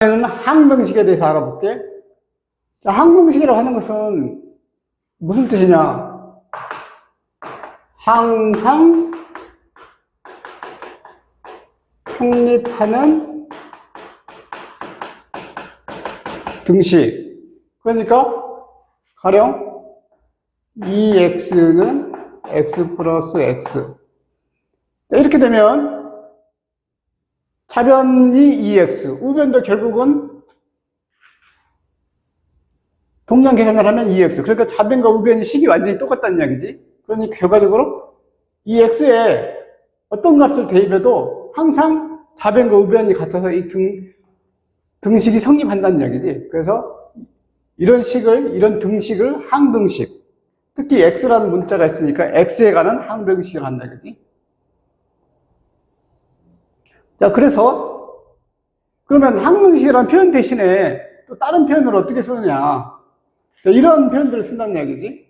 이번에는 항등식에 대해서 알아볼게. 자, 항등식이라고 하는 것은 무슨 뜻이냐? 항상 성립하는 등식. 그러니까 가령 2x는 x 플러스 x. 이렇게 되면 차변이 2x, 우변도 결국은 동량 계산을 하면 2x. 그러니까 차변과 우변이 식이 완전히 똑같다는 이야기지. 그러니 결과적으로 이 x에 어떤 값을 대입해도 항상 차변과 우변이 같아서 이 등식이 성립한다는 이야기지. 그래서 이런 등식을 항등식. 특히 x라는 문자가 있으니까 x에 관한 항등식을 한다 이거지. 자, 그래서 그러면 항등식이라는 표현 대신에 또 다른 표현을 어떻게 쓰느냐? 이런 표현들을 쓴다는 이야기지.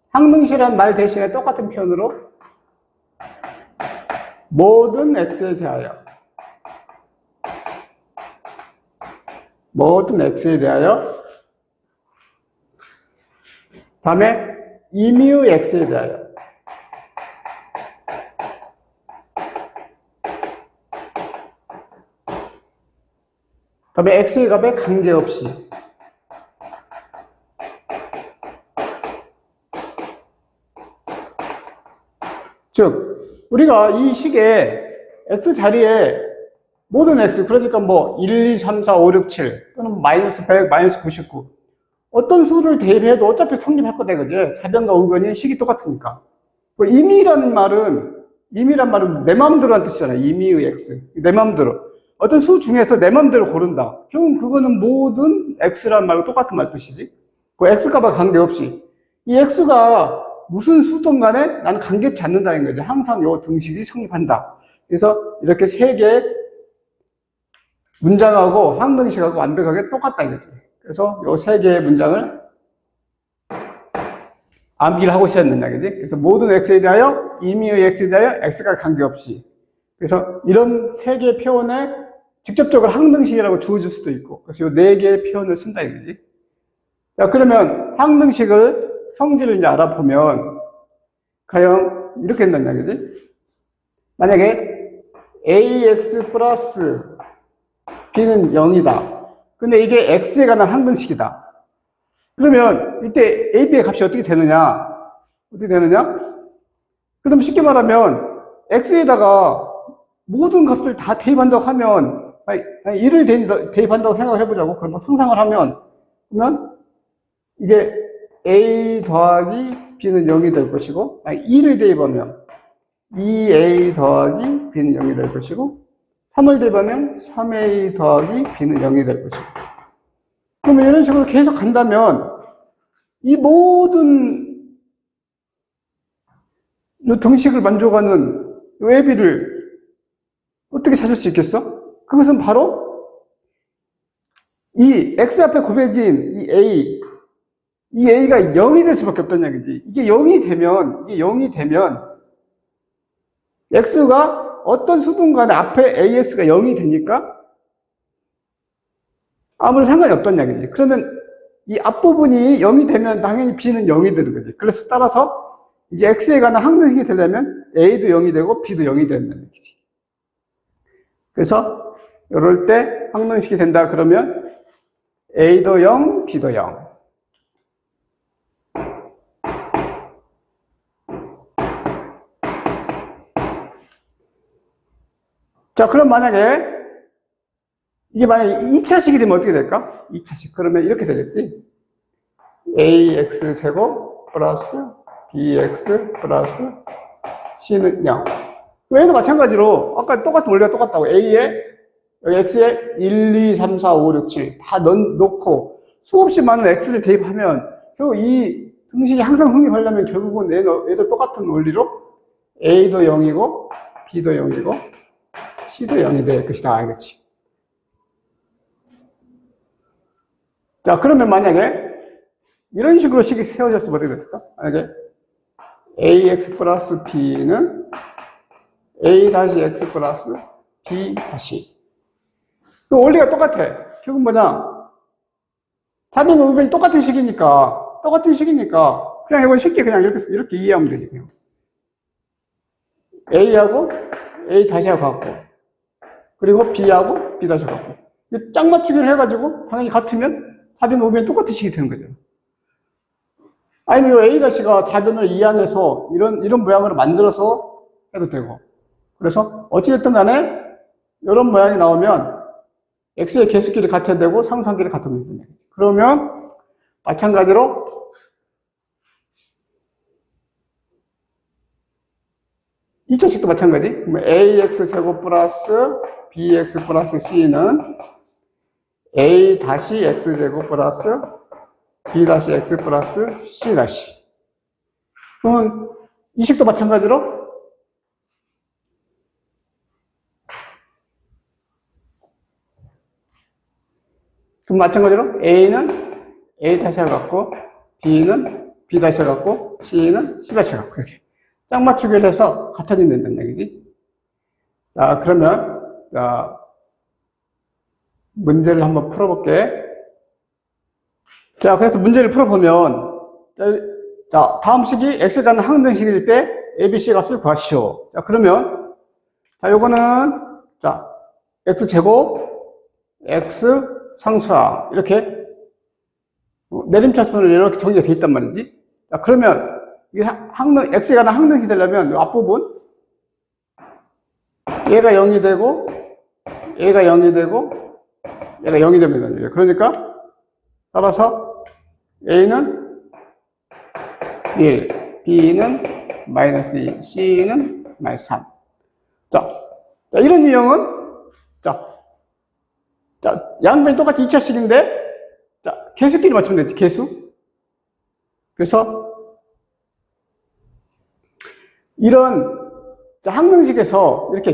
항등식이라는 말 대신에 똑같은 표현으로 모든 x에 대하여 다음에 임의의 x에 대하여 다음에 x의 값에 관계없이 즉 우리가 이 식에 x 자리에 모든 x, 그러니까 뭐 1, 2, 3, 4, 5, 6, 7 또는 마이너스 100, 마이너스 99 어떤 수를 대입해도 어차피 성립할 거다 이거지. 차변과 우변이 식이 똑같으니까. 임의란 말은 내 마음대로란 뜻이잖아요. 임의의 x. 내 마음대로. 어떤 수 중에서 내 마음대로 고른다. 그럼 그거는 모든 x란 말과 똑같은 말 뜻이지. 그 x값과 관계없이. 이 x가 무슨 수든 간에 나는 관계치 않는다는 거지. 항상 이 등식이 성립한다. 그래서 이렇게 세 개의 문장하고 항등식하고 완벽하게 똑같다 이거지. 그래서 이 세 개의 문장을 암기를 하고 있어야 된다 이거지. 그래서 모든 x에 대하여, 임의의 x에 대하여 x가 관계없이. 그래서 이런 세 개의 표현에 직접적으로 항등식이라고 주어질 수도 있고, 그래서 이 네 개의 표현을 쓴다 이거지. 자, 그러면 항등식을 성질을 이제 알아보면 가령 이렇게 된다는 이야기지. 만약에 ax 플러스 b는 0이다. 근데 이게 x에 관한 항등식이다. 그러면 이때 a, b의 값이 어떻게 되느냐? 그럼 쉽게 말하면 x에다가 모든 값을 다 대입한다고 하면 1을 대입한다고 생각을 해보자고. 그럼 상상을 하면 그러면 이게 a 더하기 b는 0이 될 것이고 2를 대입하면 2a 더하기 b는 0이 될 것이고 3을 대입하면 3a 더하기 b는 0이 될 것이고. 그러면 이런 식으로 계속 간다면 이 모든 등식을 만족하는 ab를 어떻게 찾을 수 있겠어? 그것은 바로 이 x 앞에 곱해진 이 a가 0이 될 수밖에 없다는 얘기지. 이게 0이 되면 x가 어떤 수든 간에 앞에 ax가 0이 되니까 아무런 상관이 없다는 얘기지. 그러면 이 앞부분이 0이 되면 당연히 b는 0이 되는 거지. 그래서 따라서 이제 x에 관한 항등식이 되려면 a도 0이 되고 b도 0이 된다는 얘기지. 그래서 이럴 때 항등식이 된다 그러면 a도 0, b도 0. 자, 그럼 이게 만약에 2차식이 되면 어떻게 될까? 2차식. 그러면 이렇게 되겠지. ax 제곱 플러스 bx 플러스 c는 0. 얘도 마찬가지로 아까 똑같은 원리가 똑같다고. a에 여기 x에 1, 2, 3, 4, 5, 6, 7 다 넣고 수없이 많은 x를 대입하면 결국 이 등식이 항상 성립하려면 결국은 얘도 똑같은 원리로 a도 0이고 b도 0이고 c도 0이 될 것이다. 알겠지? 자, 그러면 만약에 이런 식으로 식이 세워졌으면 어떻게 됐을까? 만약에 ax 플러스 b는 a 다시 x 플러스 b 다시 그 원리가 똑같아. 결국 뭐냐? 답이면 우변이 똑같은 식이니까, 그냥 이거 쉽게 그냥 이렇게 이해하면 되지, 그냥. A하고 A 다시하고 같고, 그리고 B하고 B 다시 같고. 짝 맞추기를 해가지고, 당연히 같으면 답이면 우변이 똑같은 식이 되는 거죠. 아니면 A 다시가 답변을 이 안에서 이런 모양으로 만들어서 해도 되고. 그래서 어찌됐든 간에 이런 모양이 나오면 X의 개수끼리 같아야 되고 상수항끼리 같으면 된다. 그러면 마찬가지로 2차식도 마찬가지. 그러면 AX 제곱 플러스 BX 플러스 C는 A 다시 X 제곱 플러스 B 다시 X 플러스 C 다시. 그러면 이 식도 마찬가지로 그럼 마찬가지로 A는 A 다시와 같고 B는 B 다시와 같고 C는 C 다시와 같고 이렇게 짝 맞추기를 해서 같아지면 된다는 얘기지. 자, 그러면 문제를 한번 풀어볼게. 자, 그래서 문제를 풀어보면 자, 다음 식이 X에 관한 항등식일 때 ABC 값을 구하시오. 자, 그러면 자, 요거는 자, X제곱 X 상수항 이렇게 내림차순으로 이렇게 정리가 되어 있단 말이지. 자, 그러면 이게 X에 관한 항등식이 되려면 이 앞부분 얘가 0이 되고 얘가 0이 되고 얘가 0이 됩니다. 그러니까 따라서 A는 1, B는 마이너스 2, C는 마이너스 3. 자, 이런 유형은 자, 양변이 똑같이 2차식인데 자, 개수끼리 맞추면 되지, 개수. 그래서 이런 항등식에서 이렇게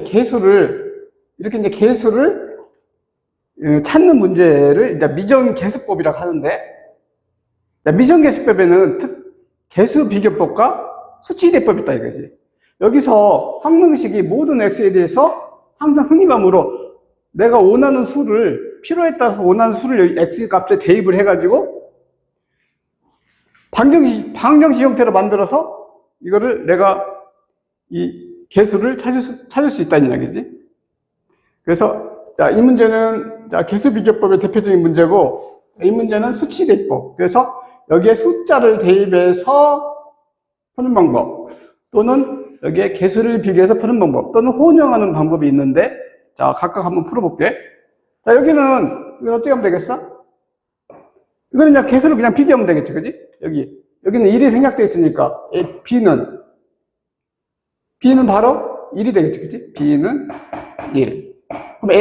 이제 개수를 찾는 문제를 이제 미정계수법이라고 하는데, 미정계수법에는 개수비교법과 수치대법이 있다 이거지. 여기서 항등식이 모든 x에 대해서 항상 흥미함으로 내가 원하는 수를, 필요에 따라서 원하는 수를 x 값에 대입을 해가지고 방정식 형태로 만들어서 이거를 내가 이 개수를 찾을 수 있다는 이야기지. 그래서 자, 이 문제는 자, 개수비교법의 대표적인 문제고, 이 문제는 수치대입법. 그래서 여기에 숫자를 대입해서 푸는 방법, 또는 여기에 개수를 비교해서 푸는 방법, 또는 혼용하는 방법이 있는데, 자, 각각 한번 풀어볼게. 자, 이건 어떻게 하면 되겠어? 이거는 그냥 개수를 그냥 비교하면 되겠지, 그지? 여기는 1이 생략되어 있으니까, B는 바로 1이 되겠지, 그지? B는 1. 그럼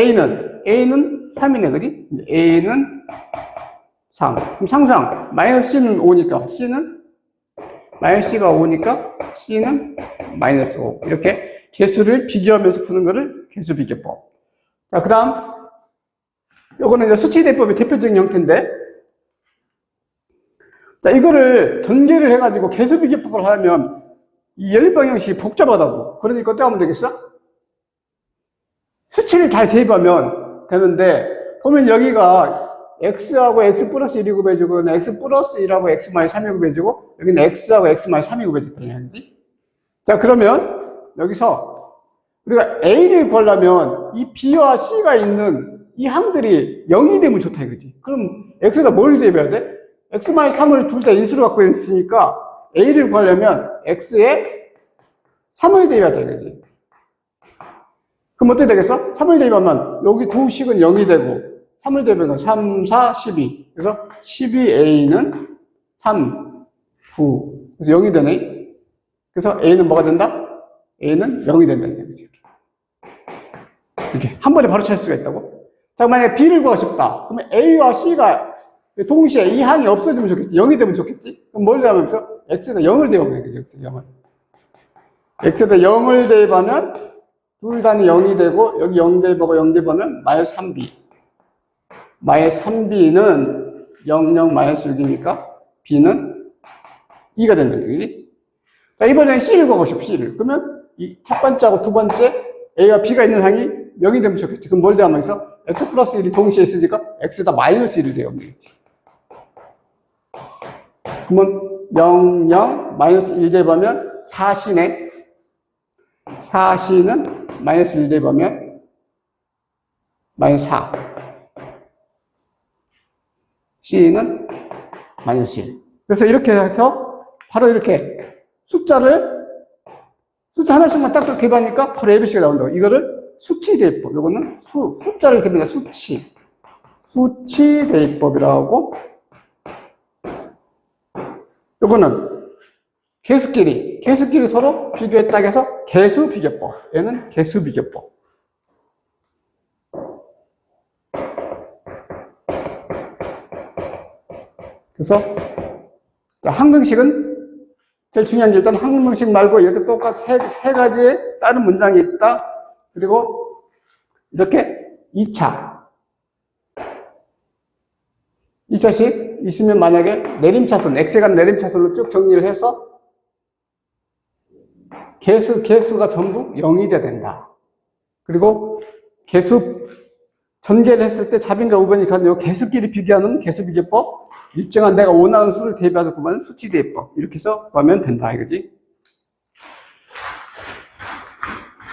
A는 3이네, 그지? A는 3. 그럼 상수항, 마이너스 C는 5니까, 마이너스 C가 5니까, C는 마이너스 5. 이렇게 개수를 비교하면서 푸는 거를 개수비교법. 자, 그 다음, 요거는 이제 수치대법의 대표적인 형태인데, 자, 이거를 전개를 해가지고 개수비교법을 하면 이 연립방정식이 복잡하다고. 그러니까 어떻게 하면 되겠어? 수치를 잘 대입하면 되는데, 보면 여기가 x하고 x 플러스 1이 곱해지고, x 플러스 1하고 x 마이너스 3이 곱해지고, 여기는 x하고 x 마이너스 3이 곱해지거든요. 자, 그러면 여기서 우리가 a를 구하려면 이 b와 c가 있는 이 항들이 0이 되면 좋다 이거지. 그럼 x에다 뭘 대입해야 돼? x 마이너스 3을 둘 다 인수로 갖고 있으니까 a를 구하려면 x에 3을 대입해야 돼 이거지. 그럼 어떻게 되겠어? 3을 대입하면 여기 두 식은 0이 되고 3을 대입하면 3, 4, 12. 그래서 12a는 3, 9. 그래서 0이 되네. 그래서 a는 뭐가 된다? a는 0이 된다는 얘기죠. 이렇게 한 번에 바로 찾을 수가 있다고. 자, 만약에 b를 구하고 싶다. 그러면 a와 c가 동시에 이 항이 없어지면 좋겠지. 0이 되면 좋겠지. 그럼 뭘 대입하면서? x에다 0을 대입하면 되겠지. x에다 0을. x에다 0을 대입하면 둘 다는 0이 되고, 여기 0 대입하고 0 대입하면 마이너스 3b. 마이너스 3b는 0, 0, 마이너스 6이니까 b는 2가 된다는 얘기지. 자, 이번엔 c를 구하고 싶어, c를. 그러면 이 첫 번째하고 두 번째 a와 b가 있는 항이 0이 되면 좋겠지. 그럼 뭘 대하면 있어? x 플러스 1이 동시에 있으니까 x에다 마이너스 1을 대하면 되겠지. 그러면 0, 0, 마이너스 1 대하면 4c네. 4c는 마이너스 1 대하면 마이너스 4. c는 마이너스 1. 그래서 이렇게 해서 바로 이렇게 숫자 하나씩만 딱딱 대입하니까 바로 ABC가 나온다고. 이거를 수치 대입법. 이거는 숫자를 대입하니까 수치 대입법이라고 하고, 이거는 개수끼리 서로 비교했다 해서 개수 비교법. 얘는 개수 비교법. 그래서 항등식은 제일 중요한 게 일단 항등식 말고 이렇게 똑같이 세 가지의 다른 문장이 있다. 그리고 이렇게 2차식 있으면 만약에 내림차순, x에 관한 내림차순으로 쭉 정리를 해서 개수가 전부 0이 돼야 된다. 그리고 개수 전개를 했을 때 잡인과 우변이 가는 개수끼리 비교하는 개수비교법, 일정한 내가 원하는 수를 대입해서 구하는 수치대입법, 이렇게 해서 구하면 된다 이거지.